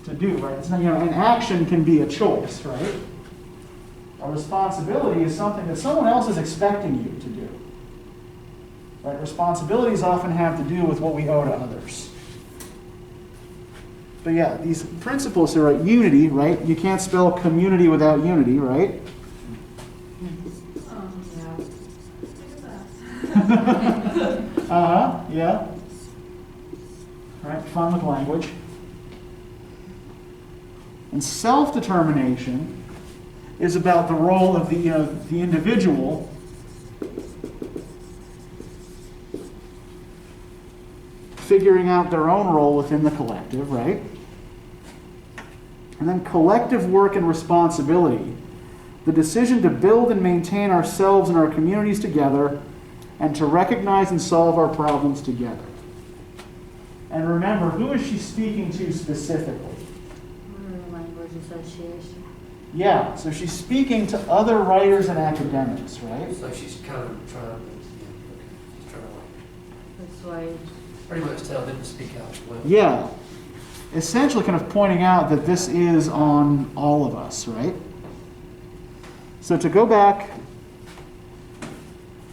to do, right? It's not, an action can be a choice, right? A responsibility is something that someone else is expecting you to do. Right? Responsibilities often have to do with what we owe to others. But yeah, these principles are right. Unity, right? You can't spell community without unity, right? Yeah. Right, fun with language. And self-determination is about the role of the individual figuring out their own role within the collective, right? And then collective work and responsibility, the decision to build and maintain ourselves and our communities together, and to recognize and solve our problems together. And remember, who is she speaking to specifically? Language Association. Yeah, so she's speaking to other writers and academics, right? So she's kind of trying to, she's trying to like Persuade. pretty much tell them to speak out as well. Yeah, essentially kind of pointing out that this is on all of us, right? So to go back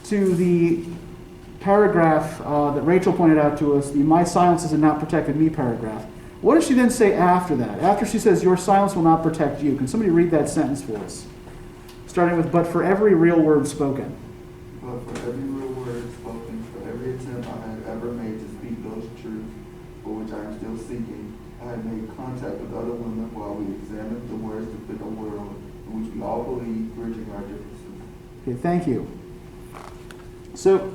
to the paragraph that Rachel pointed out to us, the "My silences have not protected me" paragraph, what does she then say after that? After she says, "Your silence will not protect you." Can somebody read that sentence for us? Starting with, "But for every real word spoken." But for every real word spoken, for every attempt I had ever made to speak those truths for which I am still seeking, I had made contact with other women while we examined the words to fit a world in which we all believe, bridging our differences. Okay, thank you. So,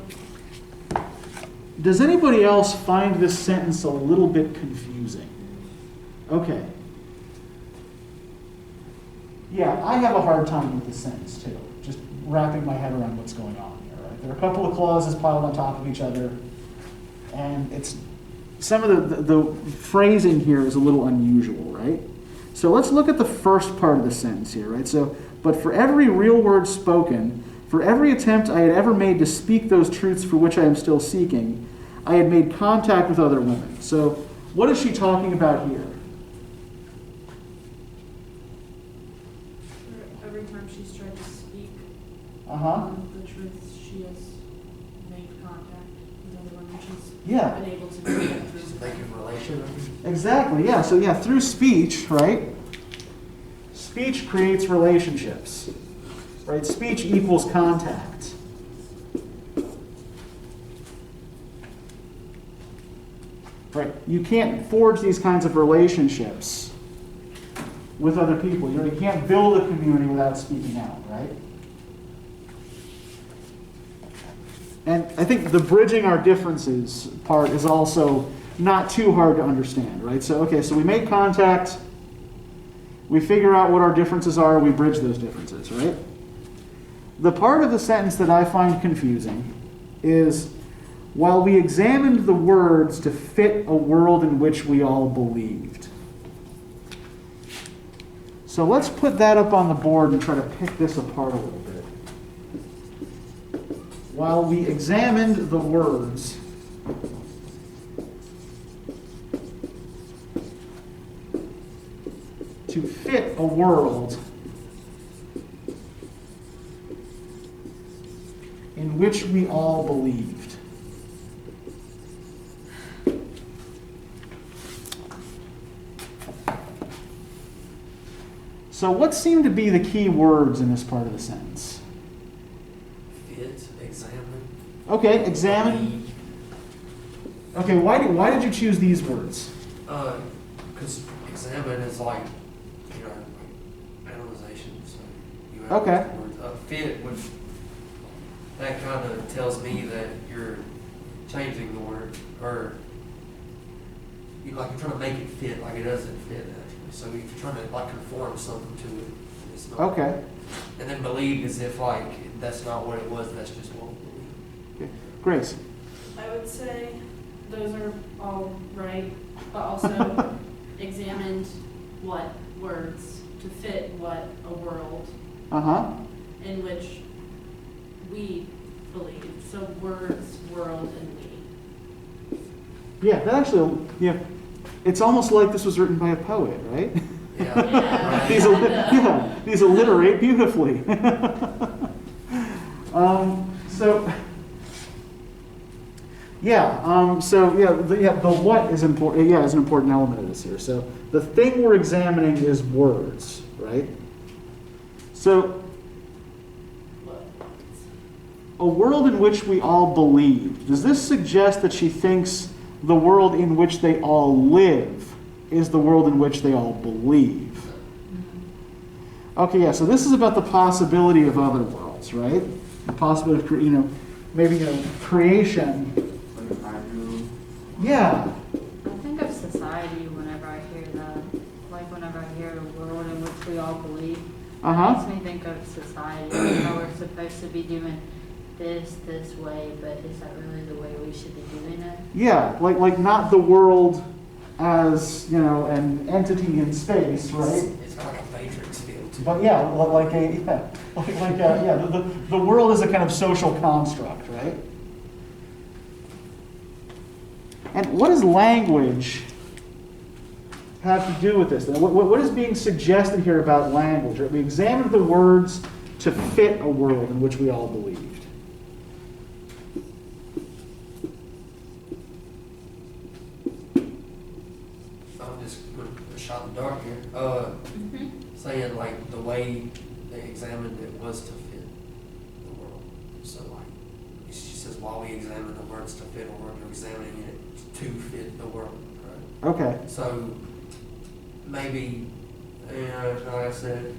does anybody else find this sentence a little bit confusing? Okay. Yeah, I have a hard time with this sentence too, just wrapping my head around what's going on here. Right? There are a couple of clauses piled on top of each other, and it's some of the phrasing here is a little unusual, right? So let's look at the first part of the sentence here, right? So, but for every real word spoken, for every attempt I had ever made to speak those truths for which I am still seeking, I had made contact with other women. So what is she talking about here? Every time she's tried to speak Uh-huh. the truth, she has made contact with other women. She's Yeah. been able to do that through Making relation. Exactly, yeah. So yeah, through speech, right? Speech creates relationships, right? Speech equals contact. Right? You can't forge these kinds of relationships with other people. You can't build a community without speaking out, right? And I think the bridging our differences part is also not too hard to understand, right? So, okay, so we make contact, we figure out what our differences are, we bridge those differences, right? The part of the sentence that I find confusing is, while we examined the words to fit a world in which we all believed. So let's put that up on the board and try to pick this apart a little bit. While we examined the words to fit a world in which we all believed. So what seem to be the key words in this part of the sentence? Fit, examine. Okay, examine. Okay, why did you choose these words? Because examine is like, you know, like analyzation. So you Okay. analyze the words. Fit would, that kind of tells me that you're changing the word, or you're trying to make it fit like it doesn't fit actually. So you're trying to like conform something to it. And it's not. Okay. And then believe as if like that's not what it was. That's just what we believe. Okay. Grace. I would say those are all right, but also examined what words to fit what a world Uh-huh. in which we believe. So words, world, and we. Yeah, that actually, yeah, it's almost like this was written by a poet, right? Yeah. Yeah. These alliterate beautifully. The what is important. Yeah, is an important element of this here. So the thing we're examining is words, right? So a world in which we all believe. Does this suggest that she thinks the world in which they all live is the world in which they all believe? Okay, yeah, so this is about the possibility of other worlds, right? The possibility of, maybe, creation. Like an ideal. Yeah, I think of society whenever I hear that. Like whenever I hear a world in which we all believe. It uh-huh. makes me think of society. How we're supposed to be doing this way, but is that really the way we should be doing it? Yeah, like not the world as, an entity in space, right? It's kind of like a matrix feel to it. But yeah, the world is a kind of social construct, right? And what does language have to do with this? What is being suggested here about language? Right? We examined the words to fit a world in which we all believed. I'm just a shot in the dark here. Saying like the way they examined it was to fit the world. So like she says, while we examine the words to fit a world, we're examining it to fit the world. Right? Okay. So maybe, like I said,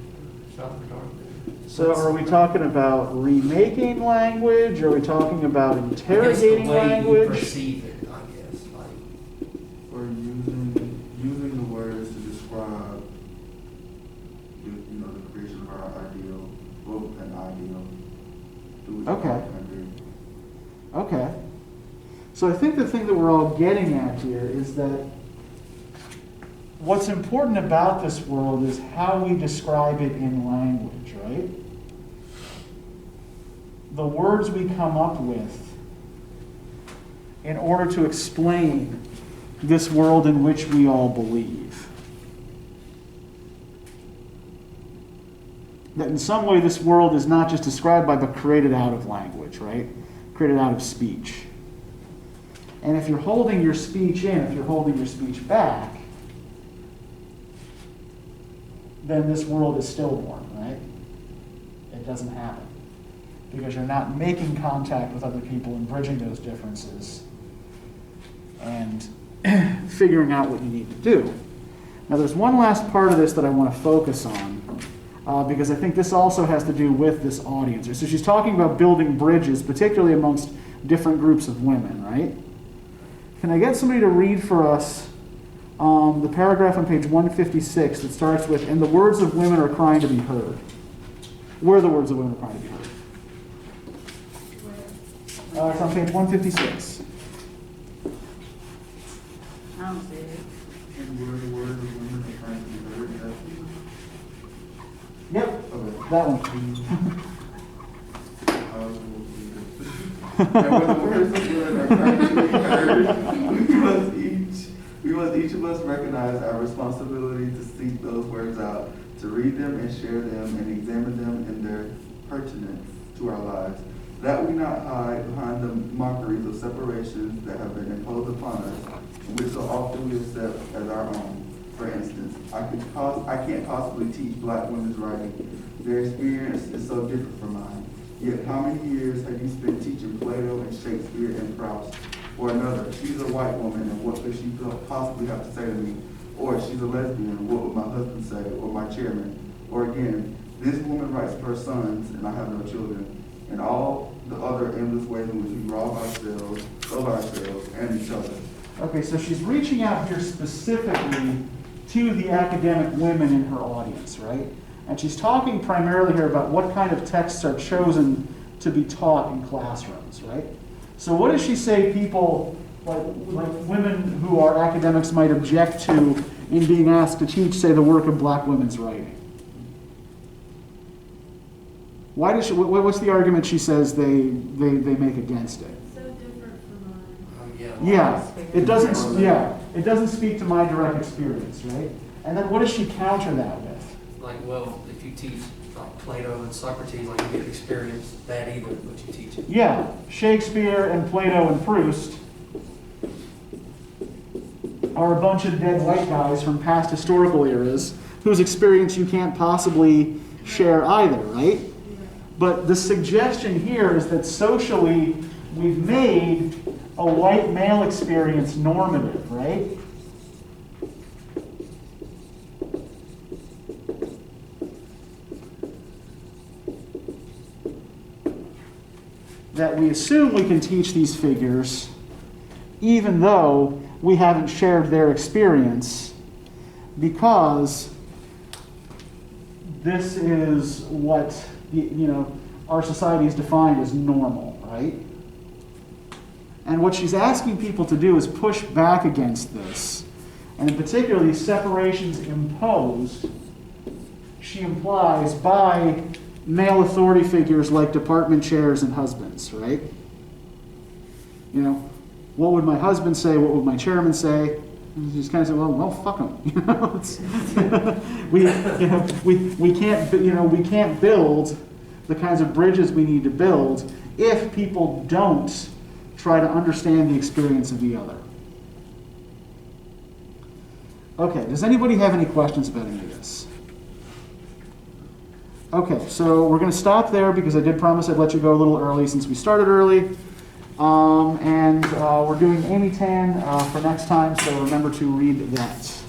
shot in the dark there. So are we talking about remaking language? Are we talking about interrogating I guess the way language? you perceive it, I guess. Like, Or using the words to describe the creation of our ideal, or an ideal. Do what you Okay. can do. Okay. So I think the thing that we're all getting at here is that what's important about this world is how we describe it in language, right? The words we come up with in order to explain this world in which we all believe. That in some way this world is not just described by, but created out of language, right? Created out of speech. And if you're holding your speech in, if you're holding your speech back, then this world is stillborn, right? It doesn't happen. Because you're not making contact with other people and bridging those differences and figuring out what you need to do. Now there's one last part of this that I want to focus on, because I think this also has to do with this audience. So she's talking about building bridges, particularly amongst different groups of women, right? Can I get somebody to read for us the paragraph on page 156 that starts with, "And the words of women are crying to be heard"? Where the words of women are crying to be heard? It's on page 156. I don't see it. And where the words of women are trying to be heard, Yep, okay. that one. And when the words of women are trying to be heard, we must each of us recognize our responsibility to seek those words out, to read them and share them and examine them in their pertinence to our lives, that we not hide behind the mockeries of separations that have been imposed upon us, and which so often we accept as our own. For instance, I can't possibly teach black women's writing. Their experience is so different from mine. Yet how many years have you spent teaching Plato and Shakespeare and Proust? Or another, she's a white woman and what could she possibly have to say to me? Or she's a lesbian, what would my husband say? Or my chairman? Or again, this woman writes for her sons and I have no children. And all the other endless ways in which we rob ourselves, of ourselves, and each other. Okay, so she's reaching out here specifically to the academic women in her audience, right? And she's talking primarily here about what kind of texts are chosen to be taught in classrooms, right? So what does she say people, like women who are academics, might object to in being asked to teach, say, the work of black women's writing? Why does she, what's the argument she says they make against it? So different from mine. yeah. Yeah, it doesn't speak to my direct experience, right? And then what does she counter that with? Like, well, if you teach like Plato and Socrates, like you get experience that either, but you teach it. Yeah, Shakespeare and Plato and Proust are a bunch of dead white guys from past historical eras whose experience you can't possibly share either, right? But the suggestion here is that socially we've made a white male experience normative, right? that we assume we can teach these figures even though we haven't shared their experience, because this is what, our society is defined as normal, right? And what she's asking people to do is push back against this. And in particular, these separations imposed, she implies, by male authority figures like department chairs and husbands, right? What would my husband say? What would my chairman say? And you just kind of say, well, fuck them. We can't build the kinds of bridges we need to build if people don't try to understand the experience of the other. Okay, does anybody have any questions about any of this? Okay, so we're going to stop there because I did promise I'd let you go a little early since we started early. And we're doing Amy Tan for next time, so remember to read that.